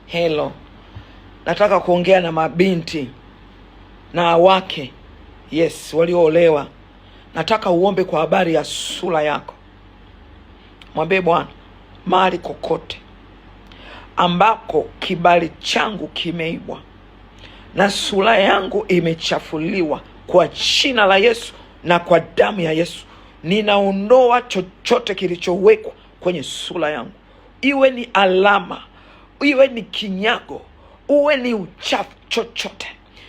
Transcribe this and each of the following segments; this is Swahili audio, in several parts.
Hello, nataka kuongea na mabinti na wake, yes, walioolewa. Nataka uombe kwa habari ya sura yako. Mwambie Bwana, mahali kokote ambako kibali changu kimeibwa na sura yangu imechafuliwa, kwa jina la Yesu na kwa damu ya Yesu, ninaondoa chochote kilichowekwa kwenye sura yangu, iwe ni alama, iwe ni kinyago, uwe ni uchafu, chochote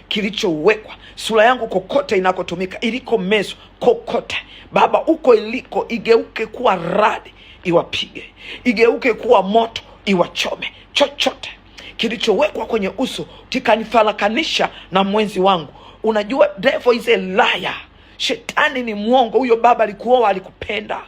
kilichowekwa sura yangu, kokote inakotumika, iliko meso kokote, Baba, uko iliko, igeuke kuwa radi iwapige, igeuke kuwa moto iwachome. Chochote kilichowekwa kwenye uso kikanifalakanisha na mwenzi wangu. Unajua, devil is a liar. Shetani ni mwongo. Huyo baba alikuoa, alikupenda.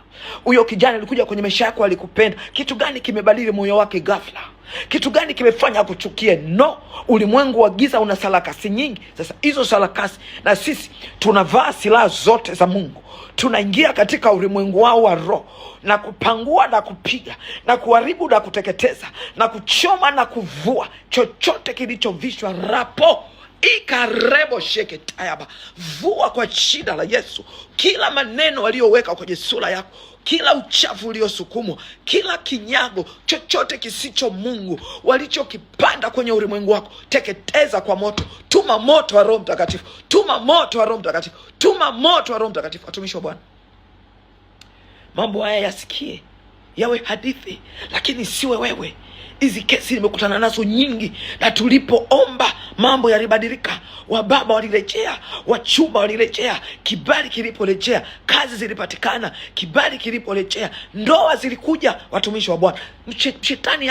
Huyo kijana alikuja kwenye maisha yako, alikupenda. Kitu gani kimebadili moyo wake ghafla? Kitu gani kimefanya akuchukie? No, ulimwengu wa giza una sarakasi nyingi. Sasa hizo sarakasi, na sisi tunavaa silaha zote za Mungu, tunaingia katika ulimwengu wao wa roho na kupangua na kupiga na kuharibu na kuteketeza na kuchoma na kuvua chochote kilichovishwa rapo ikarebo sheke tayaba. Vua kwa jina la Yesu kila maneno walioweka kwenye sura yako, kila uchafu uliosukumwa, kila kinyago, chochote kisicho Mungu walichokipanda kwenye ulimwengu wako, teketeza kwa moto. Tuma moto wa Roho Mtakatifu, tuma moto wa Roho Mtakatifu, tuma moto wa Roho Mtakatifu. Watumishi wa Bwana, mambo haya yasikie, yawe hadithi, lakini siwe wewe. Hizi kesi nimekutana nazo nyingi, na tulipoomba mambo yalibadilika. Wababa walirejea, wachumba walirejea, kibali kiliporejea, kazi zilipatikana, kibali kiliporejea, ndoa zilikuja. Watumishi wa Bwana, shetani